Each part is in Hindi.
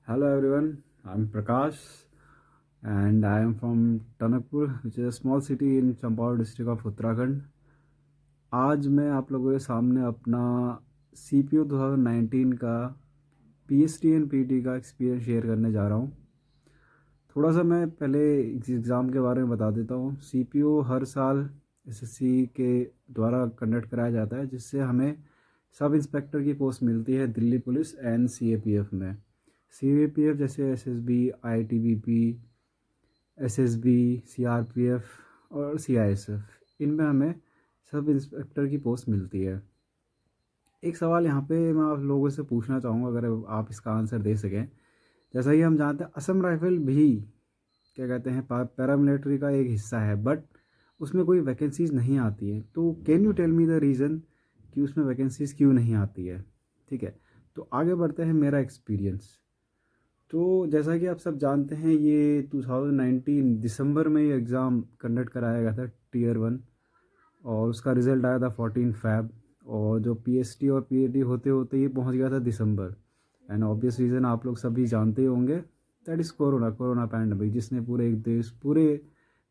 Hello everyone, I'm Prakash and I am from Tanakpur, which is a small city in Champaur district of Uttarakhand. आज मैं आप लोगों के सामने अपना CPO 2019 का PST एंड PT का एक्सपीरियंस शेयर करने जा रहा हूँ। थोड़ा सा मैं पहले इस एग्ज़ाम के बारे में बता देता हूँ। CPO हर साल SSC के द्वारा कंडक्ट कराया जाता है, जिससे हमें सब इंस्पेक्टर की पोस्ट मिलती है दिल्ली पुलिस एंड CAPF में। CAPF जैसे SSB, ITBP, SSB, CRPF और CISF, इनमें हमें सब इंस्पेक्टर की पोस्ट मिलती है। एक सवाल यहाँ पे मैं आप लोगों से पूछना चाहूँगा, अगर आप इसका आंसर दे सकें। जैसा कि हम जानते हैं, असम राइफल भी क्या कहते हैं पैरामिलिट्री का एक हिस्सा है, बट उसमें कोई वैकेंसीज़ नहीं आती है। तो can you tell me the reason कि उसमें वैकेंसीज़ क्यों नहीं आती है? ठीक है, तो आगे बढ़ते हैं मेरा एक्सपीरियंस। तो जैसा कि आप सब जानते हैं, ये 2019 दिसंबर में ये एग्ज़ाम कंडक्ट कराया गया था, Tier 1, और उसका रिज़ल्ट आया था 14 फ़रवरी। और जो PST और PAT होते होते ये पहुंच गया था दिसंबर। एंड ऑब्वियस रीज़न आप लोग सभी जानते ही होंगे, दैट इज़ कोरोना पैंडमिक, जिसने पूरे एक देश, पूरे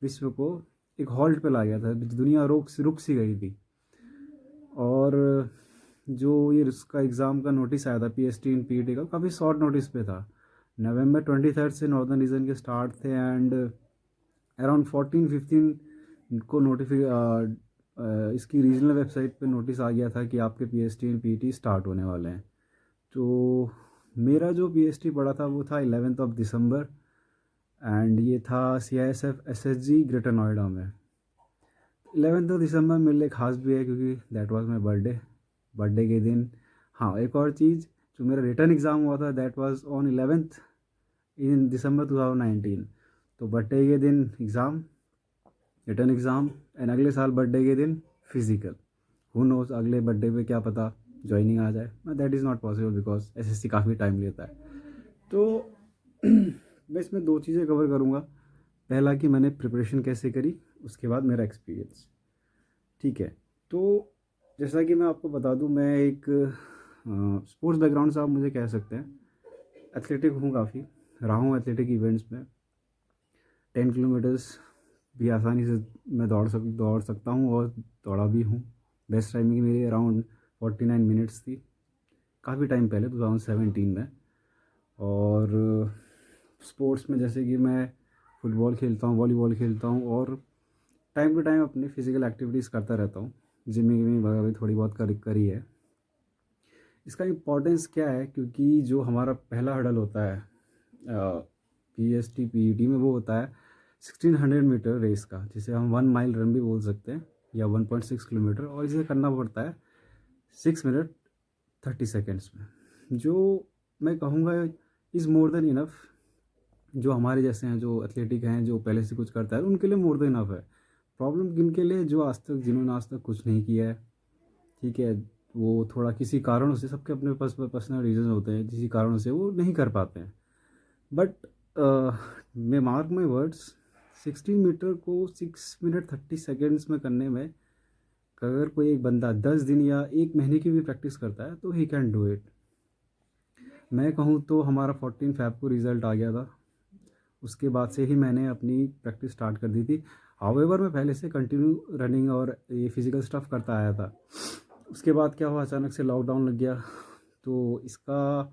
विश्व को एक हॉल्ट पे ला गया था। दुनिया रुक सी गई थी। और जो ये इसका एग्ज़ाम का नोटिस आया था PST एंड PAT का, काफ़ी शॉर्ट नोटिस पे था। नवंबर 23 से नॉर्दर्न रीजन के स्टार्ट थे, एंड अराउंड 14-15 को इसकी रीजनल वेबसाइट पे नोटिस आ गया था कि आपके PST एंड PAT स्टार्ट होने वाले हैं। तो मेरा जो PST पड़ा था वो था 11 दिसंबर, एंड ये था CISF SSG ग्रेटर नोएडा में। 11 दिसंबर मेरे लिए खास भी है क्योंकि दैट वाज माय बर्थडे के दिन। हाँ, एक और चीज़, जो मेरा रिटर्न एग्ज़ाम हुआ था दैट वाज ऑन 11 इन दिसंबर 2019। तो बर्थडे के दिन एग्ज़ाम, रिटर्न एग्ज़ाम, एंड अगले साल बर्थडे के दिन फिज़िकल। हु नोज़, अगले बर्थडे पे क्या पता ज्वाइनिंग आ जाए, but that is not possible because SSC काफ़ी टाइम लेता है। तो मैं इसमें दो चीज़ें कवर करूँगा। पहला कि मैंने प्रिपरेशन कैसे करी, उसके बाद मेरा एक्सपीरियंस। ठीक है, तो जैसा कि मैं आपको बता दूं, मैं एक स्पोर्ट्स बैकग्राउंड से आप मुझे कह सकते हैं। एथलेटिक हूँ, काफ़ी रहा हूँ एथलेटिक इवेंट्स में। 10 किलोमीटर्स भी आसानी से मैं दौड़ सकता हूँ और दौड़ा भी हूँ। बेस्ट टाइमिंग मेरी अराउंड 49 मिनट्स थी, काफ़ी टाइम पहले 2017 में। और स्पोर्ट्स में जैसे कि मैं फुटबॉल खेलता हूँ, वॉलीबॉल खेलता हूँ, और टाइम टू टाइम अपनी फ़िज़िकल एक्टिविटीज़ करता रहता हूँ। जिमिंग वगैरह भी थोड़ी बहुत करी है। इसका इम्पोर्टेंस क्या है, क्योंकि जो हमारा पहला हडल होता है PST PET में, वो होता है 1600 मीटर रेस का, जिसे हम 1 माइल रन भी बोल सकते हैं, या 1.6 किलोमीटर, और इसे करना पड़ता है 6 मिनट 30 सेकेंड्स में। जो मैं कहूँगा इज़ मोर देन इनफ। जो हमारे जैसे हैं, जो एथलेटिक हैं, जो पहले से कुछ करता है, उनके लिए मोर देन इनफ है। प्रॉब्लम किन के लिए, जो जिन्होंने आज तक कुछ नहीं किया है। ठीक है, वो थोड़ा किसी कारणों से, सबके अपने पास पर्सनल रीज़न होते हैं, किसी कारणों से वो नहीं कर पाते हैं। बट मैं मार्क माई वर्ड्स, 16 मीटर को 6 मिनट 30 सेकेंड्स में करने में अगर कोई एक बंदा 10 दिन या 1 महीने की भी प्रैक्टिस करता है तो ही कैन डू इट। मैं कहूँ तो हमारा 14 फ़रवरी को रिज़ल्ट आ गया था। उसके बाद से ही मैंने अपनी प्रैक्टिस स्टार्ट कर दी थी। हाउएवर मैं पहले से कंटिन्यू रनिंग और ये फिज़िकल स्टफ़ करता आया था। उसके बाद क्या हुआ, अचानक से लॉकडाउन लग गया। तो इसका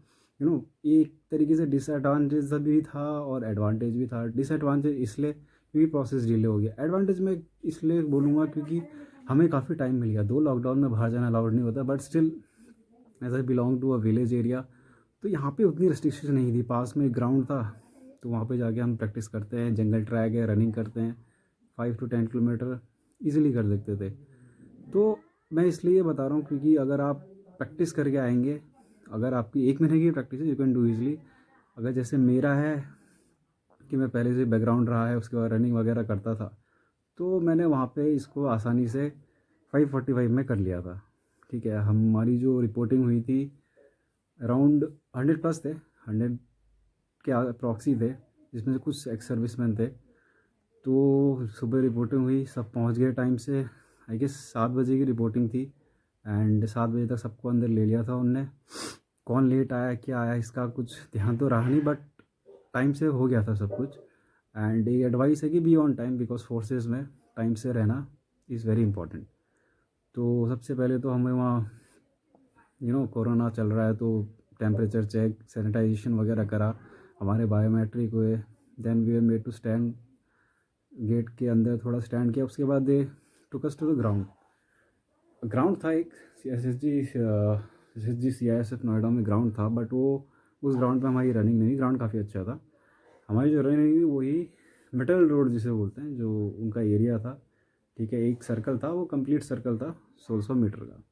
एक तरीके से डिसएडवांटेज भी था और एडवांटेज भी था। डिसएडवांटेज इसलिए क्योंकि प्रोसेस डिले हो गया। एडवांटेज मैं इसलिए बोलूँगा क्योंकि हमें काफ़ी टाइम मिल गया। 2 लॉकडाउन में बाहर जाना अलाउड नहीं होता, but still as I belong to a village area, तो यहाँ पे उतनी रिस्ट्रिक्शन नहीं थी। पास में एक ग्राउंड था, तो वहाँ पे जाके हम प्रैक्टिस करते हैं। जंगल ट्रैक है, रनिंग करते हैं, 5 to 10 किलोमीटर ईजिली कर सकते थे। तो मैं इसलिए बता रहा हूँ क्योंकि अगर आप प्रैक्टिस करके आएंगे, अगर आपकी 1 महीने की प्रैक्टिस है, यू कैन डू ईजिली। अगर जैसे मेरा है कि मैं पहले से बैकग्राउंड रहा है, उसके बाद रनिंग वगैरह करता था, तो मैंने वहाँ पे इसको आसानी से 5:45 में कर लिया था। ठीक है, हमारी जो रिपोर्टिंग हुई थी अराउंड 100 प्लस थे, 100 के अप्रॉक्सी थे, जिसमें से कुछ एक्स सर्विसमैन थे। तो सुबह रिपोर्टिंग हुई, सब पहुंच गए टाइम से। आई गेस 7 बजे की रिपोर्टिंग थी, एंड 7 बजे तक सबको अंदर ले लिया था उनने। कौन लेट आया क्या आया इसका कुछ ध्यान तो रहा नहीं, बट टाइम से हो गया था सब कुछ। एंड ये एडवाइस है कि be on time, because forces में टाइम से रहना इज़ वेरी इंपॉर्टेंट। तो सबसे पहले तो हमें वहाँ कोरोना चल रहा है तो टेम्परेचर चेक, सैनिटाइजेशन वगैरह करा, हमारे बायोमेट्रिक हुए। Then we are made to stand gate के अंदर, थोड़ा स्टैंड किया। उसके बाद they took us to the ground. Ground था एक S S G CISF Noida में ग्राउंड था, बट वो उस ग्राउंड पे हमारी रनिंग नहीं। ग्राउंड काफ़ी अच्छा था। हमारी जो रनिंग थी वही मेटल रोड जिसे बोलते हैं, जो उनका एरिया था। ठीक है, एक सर्कल था, वो कंप्लीट सर्कल था 1600 मीटर का।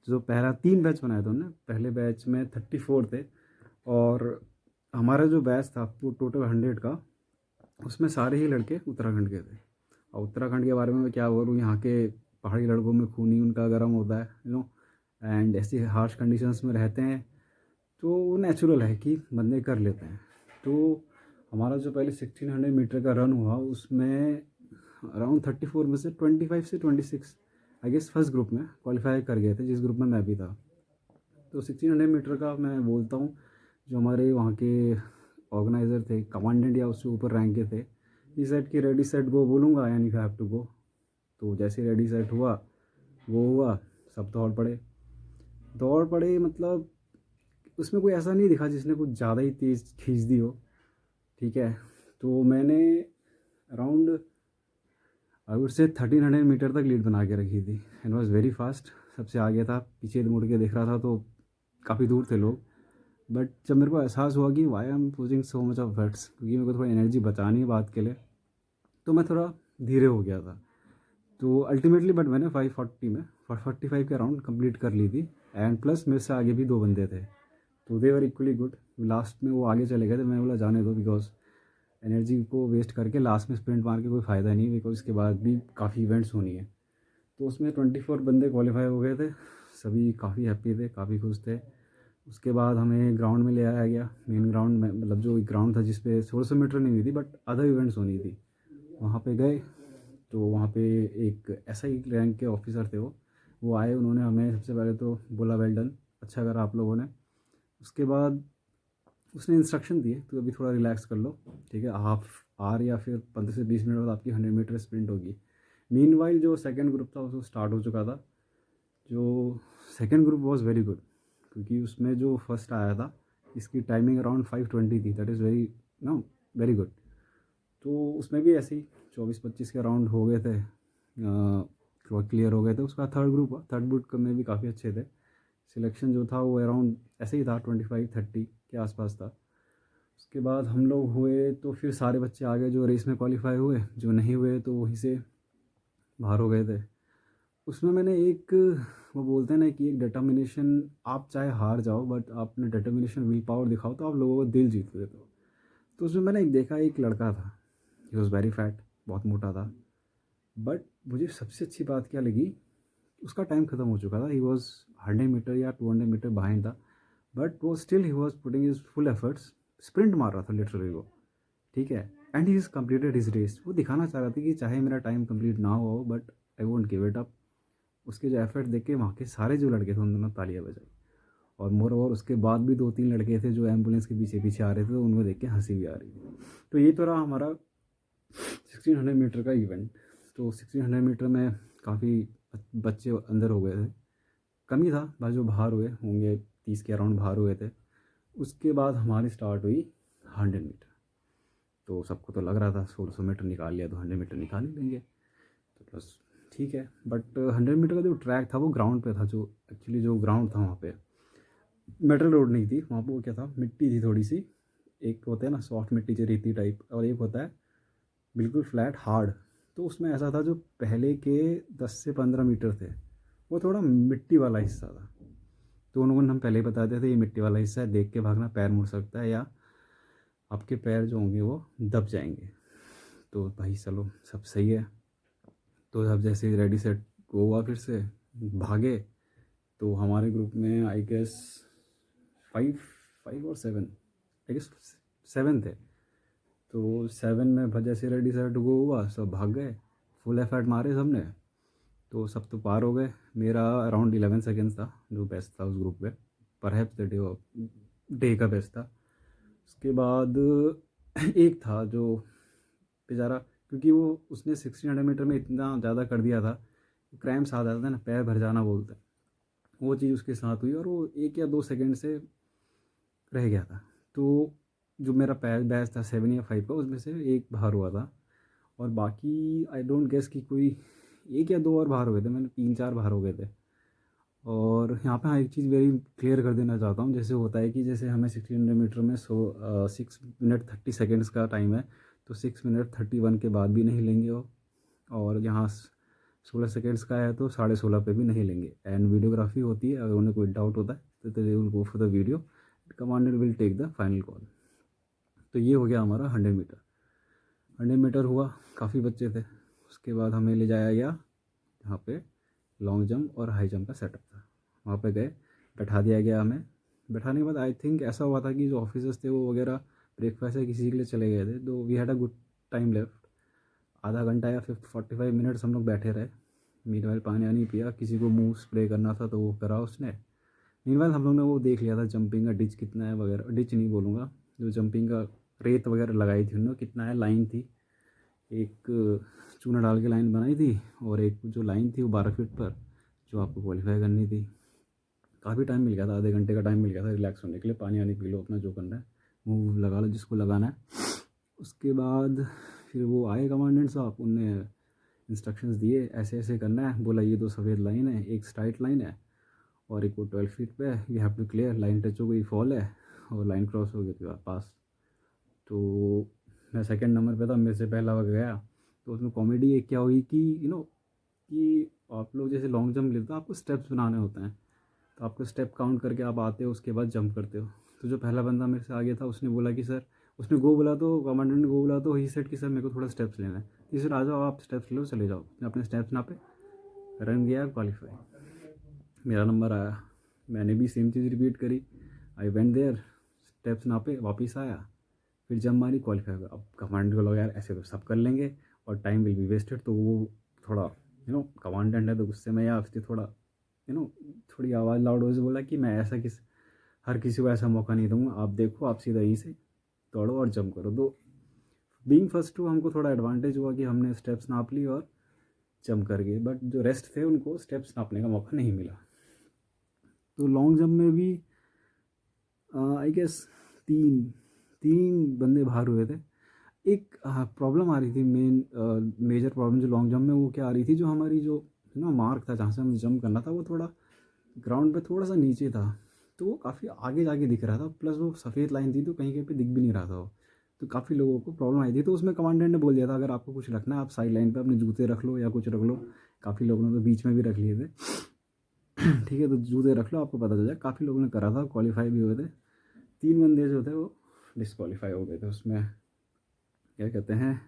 जो पहला 3 बैच बनाए थे उन्होंने, पहले बैच में 34 थे, और हमारा जो बैच था टोटल 100 का, उसमें सारे ही लड़के उत्तराखंड के थे। और उत्तराखंड के बारे में मैं क्या बोलूँ, यहाँ के पहाड़ी लड़कों में खून ही उनका गर्म होता है, एंड ऐसी हार्श कंडीशंस में रहते हैं, तो वो नेचुरल है कि बंदे कर लेते हैं। तो हमारा जो पहले 1600 मीटर का रन हुआ, उसमें अराउंड 34 में से 25 से 26 आई गेस फर्स्ट ग्रुप में क्वालिफाई कर गए थे, जिस ग्रुप में मैं भी था। तो 1600 मीटर का मैं बोलता हूँ, जो हमारे वहाँ के ऑर्गेनाइज़र थे, कमांडेंट या उससे ऊपर रैंक के थे, ही सेट कि रेडी सेट गो बोलूँगा and you have to go. तो जैसे रेडी सेट हुआ, वो हुआ, सब दौड़ पड़े मतलब उसमें कोई ऐसा नहीं दिखा जिसने कुछ ज़्यादा ही तेज़ खींच दी हो। ठीक है, तो मैंने अराउंड आई वुड से 1300 मीटर तक लीड बना के रखी थी एंड वॉज वेरी फास्ट। सबसे आगे था, पीछे मुड़ के देख रहा था तो काफ़ी दूर थे लोग। बट जब मेरे को एहसास हुआ कि why I am pushing so much of efforts, क्योंकि मेरे को थोड़ी एनर्जी बचानी है बात के लिए, तो मैं थोड़ा धीरे हो गया था। तो अल्टीमेटली बट मैंने 540 में 45 के अराउंड कंप्लीट कर ली थी। एंड प्लस मेरे से आगे भी 2 बंदे थे, तो दे वर इक्वली गुड। लास्ट में वो आगे चले गए थे, मैंने बोला जाने दो, बिकॉज एनर्जी को वेस्ट करके लास्ट में स्प्रिंट मार के कोई फ़ायदा नहीं, बिकॉज इसके बाद भी काफ़ी इवेंट्स होनी है। तो उसमें 24 बंदे क्वालिफाई हो गए थे, सभी काफ़ी हैप्पी थे, काफ़ी खुश थे। उसके बाद हमें ग्राउंड में ले आया गया, मेन ग्राउंड में, मतलब जो ग्राउंड था जिस पे 1600 मीटर नहीं हुई थी बट अदर इवेंट्स होनी थी, वहाँ पे गए। तो वहाँ पे एक SI रैंक के ऑफिसर थे, वो आए, उन्होंने हमें सबसे पहले तो बोला वेल डन, अच्छा करा आप लोगों ने। उसके बाद उसने इंस्ट्रक्शन दिए तो अभी थोड़ा रिलैक्स कर लो, ठीक है, हाफ आवर या फिर 15 से 20 मिनट बाद आपकी 100 मीटर स्प्रिंट होगी। मीनवाइल जो सेकंड ग्रुप था वो स्टार्ट हो चुका था। जो second group was very good, क्योंकि उसमें जो फर्स्ट आया था, इसकी टाइमिंग अराउंड 5:20 थी, that is very know very good. तो उसमें भी ऐसे ही 24-25 के राउंड हो गए थे, क्लियर हो गए थे। उसका थर्ड ग्रुप हुआ, थर्ड ग्रुप में भी काफ़ी अच्छे थे। सिलेक्शन जो था वो अराउंड ऐसे ही था, 25-30 के आसपास था। उसके बाद हम लोग हुए तो फिर सारे बच्चे आ गए जो रेस में क्वालिफाई हुए, जो नहीं हुए तो वहीं से बाहर हो गए थे। उसमें मैंने एक, वो बोलते हैं ना कि एक डिटर्मिनेशन, आप चाहे हार जाओ बट आपने डिटर्मिनेशन विल पावर दिखाओ तो आप लोगों का दिल जीत लेते हो। तो उसमें मैंने एक देखा, एक लड़का था, ही वॉज़ वेरी फैट, बहुत मोटा था। बट मुझे सबसे अच्छी बात क्या लगी, उसका टाइम ख़त्म हो चुका था, ही वॉज 100 मीटर या 200 मीटर बिहाइंड था, बट वो still he was putting his full efforts, sprint मार रहा था लिटरली वो। ठीक है, and he is completed his race. वो दिखाना चाह रहा था कि चाहे मेरा टाइम कंप्लीट ना हो but I won't give it up. उसके जो एफर्ट देख के वहाँ के सारे जो लड़के थे उन्होंने तालियां बजाई। और मोर ओवर उसके बाद भी 2-3 लड़के थे जो एम्बुलेंस के पीछे पीछे आ रहे थे, तो उनको देख के हंसी भी आ रही थी। तो ये तो रहा हमारा 1600 मीटर का इवेंट। तो 1600 मीटर में काफ़ी बच्चे अंदर हो गए थे, कम ही था, बस जो बाहर हुए होंगे 30 के अराउंड बाहर हुए थे। उसके बाद हमारी स्टार्ट हुई 100 मीटर। तो सबको तो लग रहा था 1600 मीटर निकाल लिया तो 100 मीटर निकाल ही लेंगे, तो बस ठीक है। बट 100 मीटर का जो ट्रैक था वो ग्राउंड पे था, जो एक्चुअली जो ग्राउंड था वहाँ पे मेटल रोड नहीं थी, वहाँ पे वो क्या था, मिट्टी थी थोड़ी सी। एक होता है ना सॉफ्ट मिट्टी जो रेती टाइप, और एक होता है बिल्कुल फ्लैट हार्ड। तो उसमें ऐसा था, जो पहले के 10 से 15 मीटर थे वो थोड़ा मिट्टी वाला हिस्सा था। तो उन्होंने हम पहले ही बता दिया था ये मिट्टी वाला हिस्सा है, देख के भागना, पैर मुड़ सकता है या आपके पैर जो होंगे वो दब जाएंगे। तो भाई चलो सब सही है। तो अब जैसे रेडी सेट वो हुआ, फिर से भागे। तो हमारे ग्रुप में आई गेस 5 5 और 7, आई गेस 7 थे। तो 7 में जैसे रेडी सेट गो हुआ, सब भाग गए, फुल एफर्ट मारे सबने, तो सब तो पार हो गए। मेरा अराउंड 11 सेकेंड्स था जो बेस्ट था उस ग्रुप पे। परहैप्स द डे का बेस्ट था। उसके बाद एक था जो बेचारा, क्योंकि वो उसने 1600 मीटर में इतना ज़्यादा कर दिया था, क्रैम्प्स आ जाता है ना, पैर भर जाना बोलते हैं, वो चीज़ उसके साथ हुई और वो 1 या 2 सेकंड से रह गया था। तो जो मेरा बैच था 7 या 5 का, उसमें से एक बाहर हुआ था और बाकी आई डोंट गेस कि कोई 1 या 2 और बाहर हो गए थे, मैंने 3-4 बाहर हो गए थे। और यहाँ पे हाँ एक चीज़ वेरी क्लियर कर देना चाहता हूँ, जैसे होता है कि जैसे हमें 1600 मीटर में 6 मिनट 30 सेकेंड्स का टाइम है, तो 6 मिनट 31 के बाद भी नहीं लेंगे वो, और यहाँ 16 सेकेंड्स का है तो 16.5 पे भी नहीं लेंगे। एंड वीडियोग्राफी होती है, अगर उन्हें कोई डाउट होता है तो they will go for the video, commander will take the final call. तो ये हो गया हमारा 100 मीटर। 100 मीटर हुआ, काफ़ी बच्चे थे। उसके बाद हमें ले जाया गया यहाँ पे लॉन्ग जंप और हाई जंप का सेटअप था। वहाँ पे गए, बैठा दिया गया हमें। बैठाने के बाद आई थिंक ऐसा हुआ था कि जो ऑफिसर्स थे वो वगैरह ब्रेकफास्ट या किसी के लिए चले गए थे, तो we had a good time left. आधा घंटा या 45 मिनट्स हम लोग बैठे रहे। मीनवाइल पानी वानी पिया, किसी को मुंह स्प्रे करना था तो वो करा उसने। मीनवाइल हम लोग ने वो देख लिया था जंपिंग का डिच कितना है वगैरह, डिच नहीं बोलूँगा, जो जंपिंग का रेत वगैरह लगाई थी उन्होंने कितना है, लाइन थी एक, चूना डाल के लाइन बनाई थी, और एक जो लाइन थी वो 12 फीट पर जो आपको क्वालिफाई करनी थी। काफ़ी टाइम मिल गया था, आधे घंटे का टाइम मिल गया था रिलैक्स होने के लिए, पानी वानी पी लो, अपना जो करना है मुँह लगा लो जिसको लगाना है। उसके बाद फिर वो आए कमांडेंट साहब, उनने इंस्ट्रक्शंस दिए ऐसे ऐसे करना है, बोला ये 2 सफ़ेद लाइन है, एक स्ट्राइट लाइन है और एक वो 12 फीट पे है, you have to clear, line touch हो गई फॉल है और लाइन क्रॉस हो गई तो पास। तो मैं सेकंड नंबर पे था, मेरे से पहला वक्त गया। तो उसमें कॉमेडी एक क्या हुई कि कि आप लोग जैसे लॉन्ग जंप लेते हो आपको स्टेप्स बनाने होते हैं, तो आपको स्टेप काउंट करके आप आते हो, उसके बाद जंप करते हो। तो जो पहला बंदा मेरे से आगे था उसने बोला कि सर, उसने गो बोला, तो कमांडेंट ने गो बोला, तो ही सेट कि सर मेरे को थोड़ा स्टेप्स लेना है। तो सर आ जाओ, आप स्टेप्स लो, चले जाओ। उसने अपने स्टेप्स नापे, रन गया, क्वालिफाई, मेरा नंबर आया। मैंने भी सेम चीज़ रिपीट करी, आई वेंट देयर, स्टेप्स नापे, वापस आया, फिर जब मारी, क्वालिफाई हो गया। अब कमांडेंट को लगा यार ऐसे तो सब कर लेंगे और टाइम विल बी वेस्टेड, तो वो थोड़ा कमांडेंट है तो गुस्से में या उसने थोड़ा यू नो थोड़ी आवाज़ लाउड हो से बोला कि मैं ऐसा हर किसी को ऐसा मौका नहीं दूंगा, आप देखो, आप सीधा यहीं से दौड़ो और जंप करो। तो बीइंग फर्स्ट टू हमको थोड़ा एडवांटेज हुआ कि हमने स्टेप्स नाप ली और जंप कर गए, बट जो रेस्ट थे उनको स्टेप्स नापने का मौका नहीं मिला। तो लॉन्ग जंप में भी आई गेस तीन तीन बंदे बाहर हुए थे। एक प्रॉब्लम आ रही थी, मेजर प्रॉब्लम जो लॉन्ग जंप में वो क्या आ रही थी, जो हमारी जो मार्क था जहाँ से हमें जंप करना था वो थोड़ा ग्राउंड पे थोड़ा सा नीचे था, तो वो काफ़ी आगे जाके दिख रहा था, प्लस वो सफ़ेद लाइन थी तो कहीं कहीं पे दिख भी नहीं रहा था वो। तो काफ़ी लोगों को प्रॉब्लम आई थी, तो उसमें कमांडेंट ने बोल दिया था अगर आपको कुछ रखना है आप साइड लाइन पे अपने जूते रख लो या कुछ रख लो। काफ़ी लोगों ने तो बीच में भी रख लिए थे। ठीक है, तो जूते रख लो, आपको पता चल जाए। काफ़ी लोगों ने करा था, क्वालिफाई भी हुए थे। 3 बंदे जो थे वो डिसक्वालीफाई हो गए थे उसमें, क्या कहते हैं,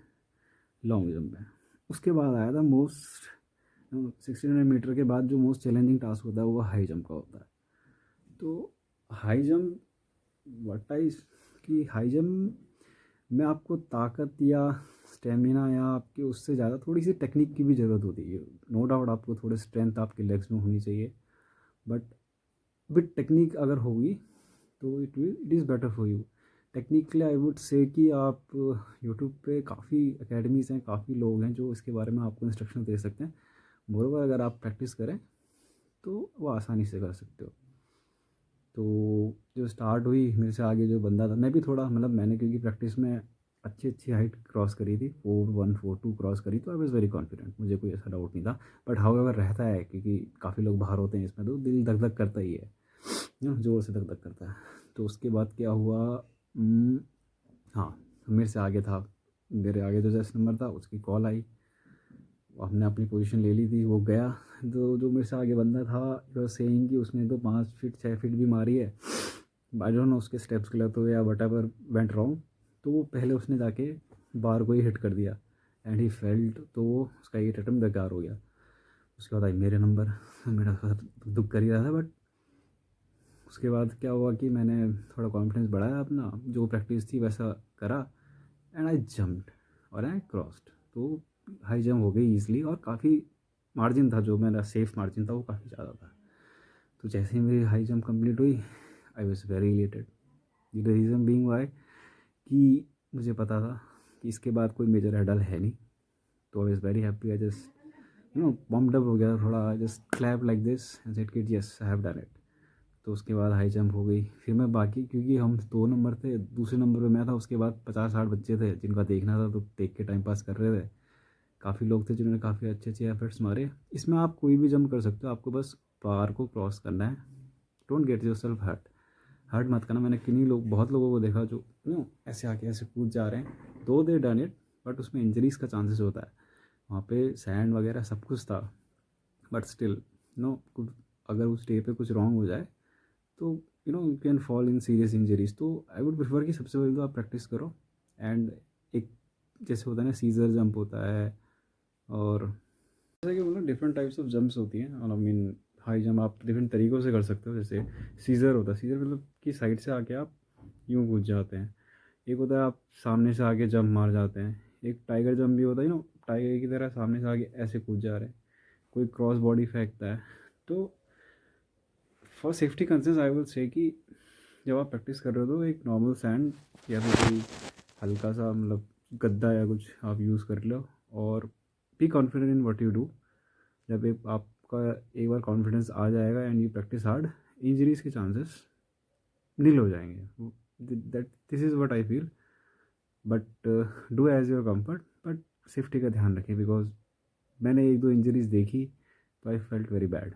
लॉन्ग जंप में। उसके बाद आया था मोस्ट 1600 मीटर के बाद जो मोस्ट चैलेंजिंग टास्क होता है वो हाई जंप का होता है। तो हाई जंप वटाइज कि हाई जंप में आपको ताकत या स्टेमिना या आपके उससे ज़्यादा थोड़ी सी टेक्निक की भी ज़रूरत होती है। नो डाउट आपको थोड़े स्ट्रेंथ आपके लेग्स में होनी चाहिए, बट विद टेक्निक अगर होगी तो it is better for you. Technically I would से कि आप यूट्यूब पे काफ़ी एकेडमीज़ हैं, काफ़ी लोग हैं जो इसके बारे में आपको इंस्ट्रक्शन दे सकते हैं। मोreover अगर आप प्रैक्टिस करें तो वो आसानी से कर सकते हो। तो जो स्टार्ट हुई, मेरे से आगे जो बंदा था, मैं भी थोड़ा मैंने क्योंकि प्रैक्टिस में अच्छी अच्छी हाइट क्रॉस करी थी, 4:1 4:2 क्रॉस करी, तो आई वॉज़ वेरी कॉन्फिडेंट, मुझे कोई ऐसा डाउट नहीं था। बट हाउएवर रहता है क्योंकि काफ़ी लोग बाहर होते हैं इसमें, तो दिल धक धक करता ही है, ज़ोर से धक धक करता है। तो उसके बाद क्या हुआ, हाँ, मेरे से आगे था, मेरे आगे जो जैसे नंबर था उसकी कॉल आई, हमने अपनी पोजीशन ले ली थी, वो गया। तो जो मेरे से आगे बंदा था वो सेइंग कि उसने तो 5 फीट 6 फीट भी मारी है, आई डोंट नो उसके स्टेप्स गलत हुए या वट एवर वेंट रॉन्ग। तो वो पहले उसने जाके बार को ही हिट कर दिया एंड ही फेल्ट, तो वो उसका 8 अटेम्प्ट बेकार हो गया। उसके बाद आई मेरे नंबर, मेरा दुख कर ही रहा था, बट उसके बाद क्या हुआ कि मैंने थोड़ा कॉन्फिडेंस बढ़ाया अपना, जो प्रैक्टिस थी वैसा करा एंड आई जम्प्ड और आई क्रॉस्ड। तो हाई जंप हो गई ईज़िली और काफ़ी मार्जिन था, जो मेरा सेफ मार्जिन था वो काफ़ी ज़्यादा था। तो जैसे ही मेरी हाई जंप कंप्लीट हुई, I was very elated. The reason being why कि मुझे पता था कि इसके बाद कोई मेजर हर्डल है नहीं। तो I was very happy. I just pumped up हो गया थोड़ा। Just clap like this and said कि yes I have done it. तो उसके बाद हाई जंप हो गई। फिर मैं बाकी, क्योंकि हम 2 नंबर थे, दूसरे नंबर पे मैं था, उसके बाद 50-60 बच्चे थे जिनका देखना था, तो देख के टाइम पास कर रहे थे। काफ़ी लोग थे जिन्होंने काफ़ी अच्छे अच्छे एफर्ट्स मारे। इसमें आप कोई भी जंप कर सकते हो, आपको बस बार को क्रॉस करना है। Don't get yourself hurt. Hurt मत करना। मैंने किन्हीं लोग, बहुत लोगों को देखा जो ऐसे आके ऐसे कूद जा रहे हैं, दो दे डन इट, बट उसमें इंजरीज का चांसेस होता है। वहाँ पे सैंड वगैरह सब कुछ था, बट स्टिल अगर उस डे पे कुछ रॉन्ग हो जाए तो you can fall in serious injuries. तो आई वुड प्रेफर कि सबसे पहले तो आप प्रैक्टिस करो। एंड एक जैसे होता है ना, सीजर जंप होता है, और जैसे कि मतलब डिफरेंट टाइप्स ऑफ जंप्स होती हैं। और आई मीन हाई जंप आप डिफरेंट तरीक़ों से कर सकते हो। जैसे सीज़र होता है, सीज़र मतलब कि साइड से आके आप यूँ कूद जाते हैं। एक होता है आप सामने से आके जंप मार जाते हैं। एक टाइगर जंप भी होता है, टाइगर की तरह सामने से आके ऐसे कूद जा रहे हैं। कोई क्रॉस बॉडी फेंकता है। तो for safety concerns I will say कि जब आप प्रैक्टिस कर रहे हो तो एक नॉर्मल सैंड या फिर कोई हल्का सा मतलब गद्दा या कुछ आप यूज़ कर लो, और be confident in what you do. जब आपका एक बार कॉन्फिडेंस आ जाएगा and you practice hard, injuries के चांसेस नील हो जाएंगे। That this is what I feel. But do as your comfort, but safety का ध्यान रखें, बिकॉज मैंने 1-2 इंजरीज देखी, तो आई फेल्ट वेरी बैड।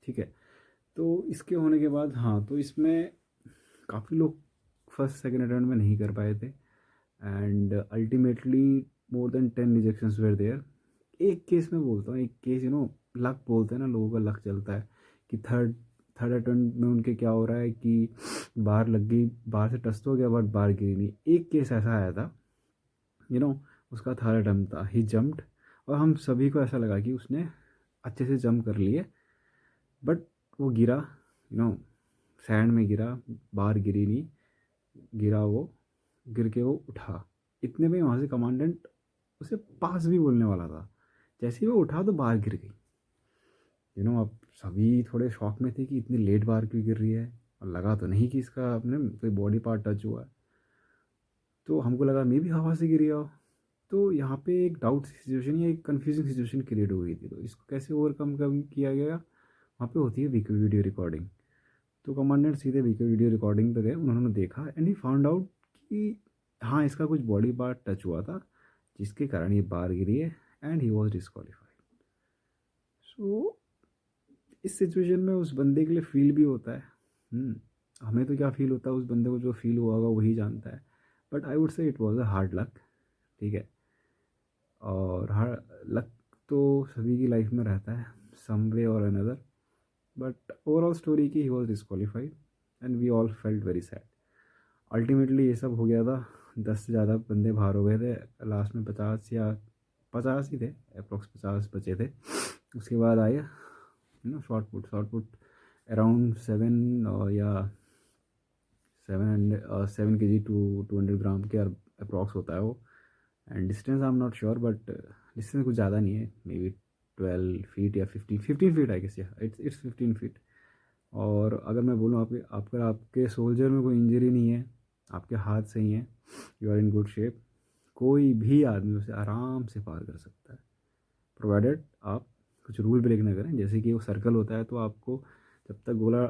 ठीक है। तो इसके होने के बाद, हाँ, तो इसमें काफ़ी लोग फर्स्ट सेकेंड अटेम्प्ट में नहीं कर पाए थे, and ultimately more than 10 rejections were there. एक केस में बोलता हूँ, एक केस लक बोलते हैं ना, लोगों का लक चलता है कि थर्ड थर्ड अटेम्प्ट में उनके क्या हो रहा है कि बाहर लग गई, बाहर से टच तो हो गया बट बाहर गिरी नहीं। एक केस ऐसा आया था, यू नो उसका थर्ड अटेम्प्ट था, ही जंप्ड, और हम सभी को ऐसा लगा कि उसने अच्छे से जंप कर लिए, बट वो गिरा, सैंड में गिरा, बाहर गिरी नहीं, गिरा वो, गिर के वो उठा। इतने में वहाँ से कमांडेंट उसे पास भी बोलने वाला था। जैसे ही वो उठा तो बाहर गिर गई। अब सभी थोड़े शॉक में थे कि इतनी लेट बाहर क्यों गिर रही है, और लगा तो नहीं कि इसका अपने कोई बॉडी पार्ट टच हुआ है। तो हमको लगा मे भी हवा से गिरी हो। तो यहाँ पे एक डाउट सिचुएशन या एक कन्फ्यूजिंग सिचुएशन क्रिएट हो गई थी। तो इसको कैसे ओवरकम किया गया, वहाँ पे होती है वीडियो रिकॉर्डिंग। तो कमांडेंट सीधे वीडियो रिकॉर्डिंग पे गए, उन्होंने देखा एंड ही फाउंड आउट कि हाँ, इसका कुछ बॉडी पार्ट टच हुआ था, जिसके कारण ये बाहर गिरी है, एंड ही वॉज डिस्क्वालीफाइड। सो इस सिचुएशन में उस बंदे के लिए फील भी होता है। हमें तो क्या फील होता है, उस बंदे को जो फील हुआ होगा वही जानता है। बट आई वुड से it was a hard luck. ठीक है। और हार्ड लक तो सभी की लाइफ में रहता है, सम वे और अनदर। बट ओवरऑल स्टोरी की, he was disqualified and we all felt very sad. Ultimately ये सब हो गया था, 10 से ज़्यादा बंदे बाहर हो गए थे। लास्ट में 50 ही थे, अप्रॉक्स 50 बचे थे। उसके बाद आए शॉर्ट पुट अराउंड 7 या 7 kg टू 200 ग्राम के अप्रॉक्स होता है वो। And distance I am not sure, but distance कुछ ज़्यादा नहीं है, मे बी 12 फीट या 15 फीट, आई गेस। या इट्स 15 फीट। और अगर मैं बोलूँ आपके सोल्जर में कोई इंजरी नहीं है, आपके हाथ सही हैं, you are in good shape, कोई भी आदमी उसे आराम से पार कर सकता है, प्रोवाइडेड आप कुछ रूल ब्रेक ना करें। जैसे कि वो सर्कल होता है, तो आपको जब तक गोला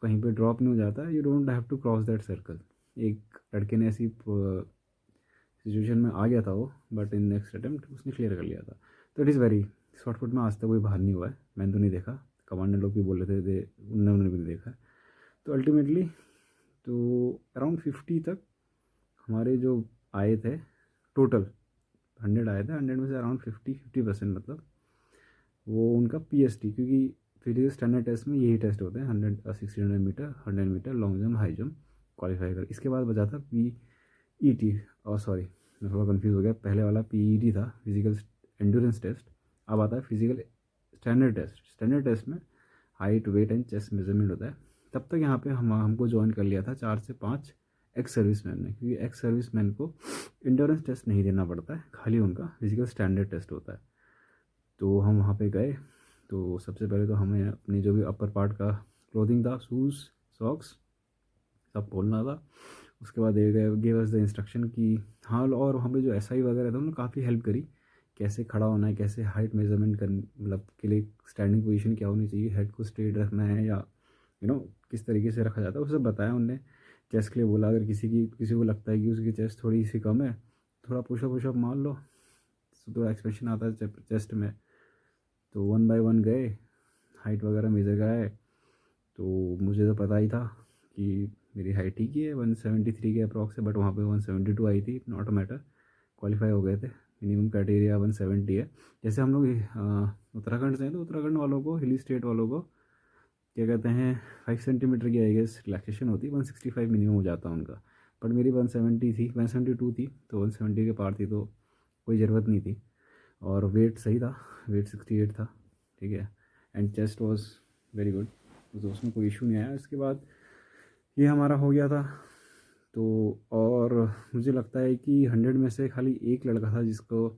कहीं पे ड्रॉप नहीं हो जाता, you don't have to cross that circle. एक लड़के ने ऐसी सिचुएशन में आ गया था वो, बट इन नेक्स्ट अटेम्प्ट उसने क्लियर कर लिया था। तो it is very, short put में आज तक कोई बाहर नहीं हुआ है, मैंने तो नहीं देखा, कमांडर लोग भी बोल रहे थे, उन्होंने भी नहीं देखा। तो अल्टीमेटली तो अराउंड 50 तक हमारे जो आए थे, टोटल 100 आए थे, 100 में से अराउंड 50% मतलब वो उनका PST, क्योंकि फिजिकल स्टैंडर्ड टेस्ट में यही टेस्ट होते हैं, 100 metre, 100 metre long jump, high jump qualify कर। इसके बाद बचा था PET, और सॉरी मैं थोड़ा कंफ्यूज हो गया, पहले वाला PET था, फिजिकल एंड्योरेंस टेस्ट। अब आता है physical standard test. Standard test में height, weight and chest measurement होता है। तब तक यहाँ पे हमको ज्वाइन कर लिया था 4 से 5 एक्स सर्विसमैन ने, क्योंकि एक्स सर्विसमैन को इंड्योरेंस टेस्ट नहीं देना पड़ता है, खाली उनका फिजिकल स्टैंडर्ड टेस्ट होता है। तो हम वहाँ पे गए, तो सबसे पहले तो हमें अपनी जो भी अपर पार्ट का क्लोथिंग था, शूज़, सॉक्स, सब खोलना था। उसके बाद दे गए गिव अस द इंस्ट्रक्शन कि हाँ, और वहाँ पे जो एसआई वगैरह था उन्होंने काफ़ी हेल्प करी, कैसे खड़ा होना है, कैसे हाइट मेजरमेंट कर मतलब के लिए स्टैंडिंग पोजीशन क्या होनी चाहिए, हेड को स्ट्रेट रखना है या किस तरीके से रखा जाता है, उसे बताया उनने। चेस्ट के लिए बोला, अगर किसी को लगता है कि उसकी चेस्ट थोड़ी सी कम है, थोड़ा पुशअप मार लो, तो थोड़ा एक्सप्रेशन आता है चेस्ट में। तो 1 बाय 1 गए, हाइट वगैरह मेज़र कराए। तो मुझे तो पता ही था कि मेरी हाइट ठीक ही है, 173 के अप्रॉक्स है, बट वहाँ पे 172 आई थी, नॉट अ मैटर, क्वालिफाई हो गए थे। मिनिमम क्राइटेरिया 170 है। जैसे हम लोग उत्तराखंड से हैं, तो उत्तराखंड वालों को, हिली स्टेट वालों को क्या कहते हैं, 5 सेंटीमीटर की आई गेस रिलैक्सेशन होती है, 165 मिनिमम हो जाता है उनका। बट मेरी 170 थी, 172 थी, तो 170 के पार थी, तो कोई ज़रूरत नहीं थी। और वेट सही था, वेट 68 था, ठीक है। And chest was very good, तो उसमें कोई इशू नहीं आया। इसके बाद ये हमारा हो गया था। तो और मुझे लगता है कि 100 में से खाली एक लड़का था जिसको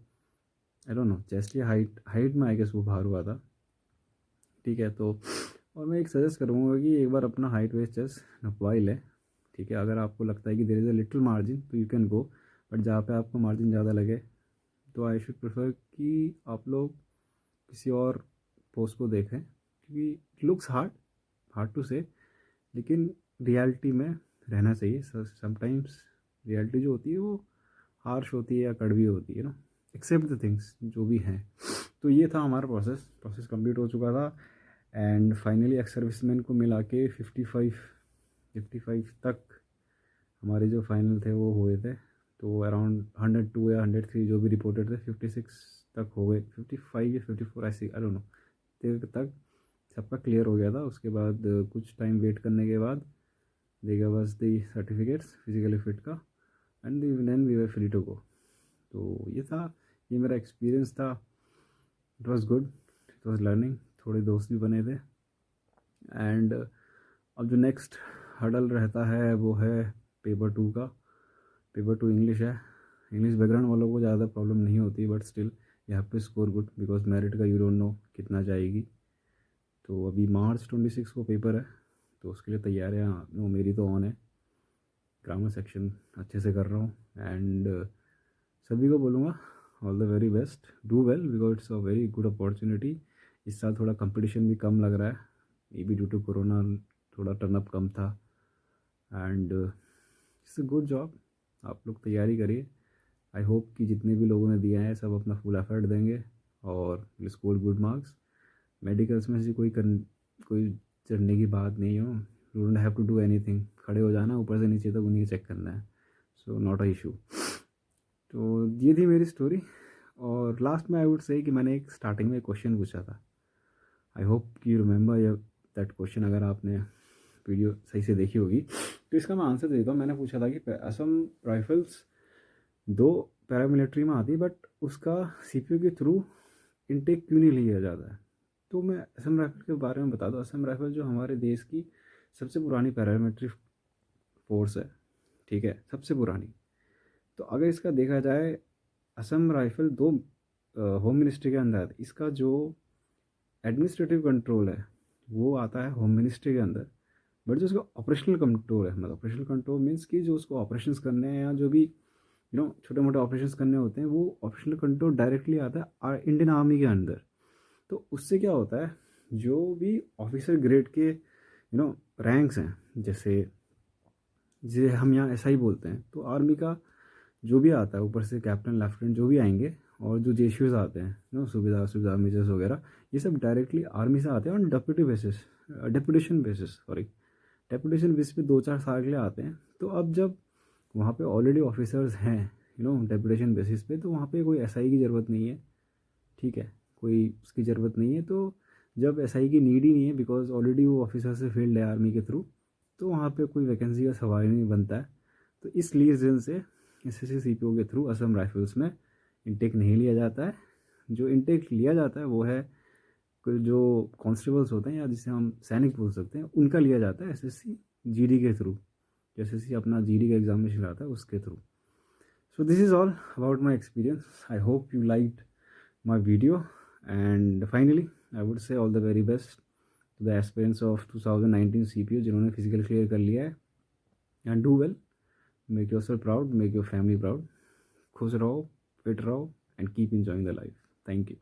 आई डोंट नो चेस्ट या हाइट में आई गेस वो बाहर हुआ था, ठीक है। तो और मैं एक सजेस्ट करूँगा कि एक बार अपना हाइट वेस्ट चेस्ट नपवा ही लें, ठीक है। अगर आपको लगता है कि there is a little margin तो यू कैन गो, बट जहाँ पे आपको मार्जिन ज़्यादा लगे तो आई शुड प्रेफर कि आप लोग किसी और पोस्ट को देखें, क्योंकि it looks hard, hard to say, लेकिन रियलिटी में रहना चाहिए। समटाइम्स रियलिटी जो होती है वो हार्श होती है या कड़वी होती है ना, एक्सेप्ट द थिंग्स जो भी हैं। तो ये था हमारा प्रोसेस कंप्लीट हो चुका था। एंड फाइनली एक्स सर्विसमैन को मिला के 55 तक हमारे जो फाइनल थे वो हुए थे। तो अराउंड 102 या 103 जो भी रिपोर्टेड थे, 56 तक हो गए, 55 या 54 ऐसे, आई डोंट नो, तक सबका क्लियर हो गया था। उसके बाद कुछ टाइम वेट करने के बाद they give us the certificates physically fit का, and then we were free to go. तो ये मेरा एक्सपीरियंस था। It was good, it was learning, थोड़े दोस्त भी बने थे। एंड अब जो नेक्स्ट हर्डल रहता है वो है पेपर 2 का। पेपर 2 इंग्लिश है। इंग्लिश बैकग्राउंड वालों को ज़्यादा प्रॉब्लम नहीं होती, but still you have to score good, because merit का यू डोंट नो कितना जाएगी। तो अभी मार्च 26 को पेपर है, तो उसके लिए तैयारियाँ वो मेरी तो ऑन है। ग्रामर सेक्शन अच्छे से कर रहा हूँ। एंड सभी को बोलूँगा all the very best, do well, because it's a very good opportunity. इस साल थोड़ा कंपटीशन भी कम लग रहा है, maybe due to corona थोड़ा टर्नअप कम था। And it's a good job, आप लोग तैयारी करिए। आई होप कि जितने भी लोगों ने दिया है सब अपना फुल एफर्ट देंगे और will score good marks. Medicals में से कोई चढ़ने की बात नहीं हो, you don't have to do anything, खड़े हो जाना ऊपर से नीचे तक उन्हीं चेक करना है, सो नॉट अ इशू। तो ये थी मेरी स्टोरी। और लास्ट में आई वुड से कि मैंने एक स्टार्टिंग में क्वेश्चन पूछा था, आई होप कि यू रिमेंबर दैट क्वेश्चन, अगर आपने वीडियो सही से देखी होगी। तो इसका मैं आंसर देता हूँ। मैंने पूछा था कि असम राइफल्स 2 पैरामिलिट्री में आती है, बट उसका सीपीयू के थ्रू इनटेक क्यों नहीं लिया जाता है। तो मैं असम राइफल के बारे में बता दूँ। असम राइफल जो हमारे देश की सबसे पुरानी पैरामिलिट्री फोर्स है, ठीक है, सबसे पुरानी। तो अगर इसका देखा जाए, असम राइफल 2 होम मिनिस्ट्री के अंदर है। इसका जो एडमिनिस्ट्रेटिव कंट्रोल है वो आता है होम मिनिस्ट्री के अंदर, बट जो उसका ऑपरेशनल कंट्रोल है, मतलब ऑपरेशनल कंट्रोल मीन्स कि जो उसको ऑपरेशंस करने हैं या जो भी छोटे मोटे ऑपरेशंस करने होते हैं, वो ऑपरेशनल कंट्रोल डायरेक्टली आता है इंडियन आर्मी के अंदर। तो उससे क्या होता है, जो भी ऑफिसर ग्रेड के रैंक्स हैं, जैसे जिसे हम यहाँ ऐसा ही बोलते हैं, तो आर्मी का जो भी आता है ऊपर से कैप्टन लेफ्टिनेंट जो भी आएंगे, और जो जेशूज आते हैं सुबेदार मेजर्स वगैरह, ये सब डायरेक्टली आर्मी से आते हैं on deputation basis, sorry, deputation basis पे 2-4 साल के लिए आते हैं। तो अब जब वहाँ पे ऑलरेडी ऑफिसर्स हैं डेपुटेशन बेसिस पे, तो वहाँ पे कोई एसआई की ज़रूरत नहीं है, ठीक है, कोई उसकी ज़रूरत नहीं है। तो जब एसआई की नीड ही नहीं है, बिकॉज ऑलरेडी वो ऑफिसर से फील्ड है आर्मी के थ्रू, तो वहाँ पे कोई वैकेंसी का सवाल ही नहीं बनता है। तो इस रीज़न से एसएससी सीपीओ के थ्रू असम राइफल्स में इनटेक नहीं लिया जाता है। जो इनटेक लिया जाता है वो है कोई जो कॉन्स्टेबल्स होते हैं या जिसे हम सैनिक बोल सकते हैं, उनका लिया जाता है एसएससी जीडी के थ्रू। एसएससी अपना जीडी का एग्जामिनेशन आता है उसके through. So this is all about my experience. I hope you liked my video, and finally I would say all the very best to the aspirants of 2019 CPO जिन्होंने फिजिकल क्लियर कर लिया है, and do well, make yourself proud, make your family proud. खुश रहो, फिट रहो, and keep enjoying the life. Thank you.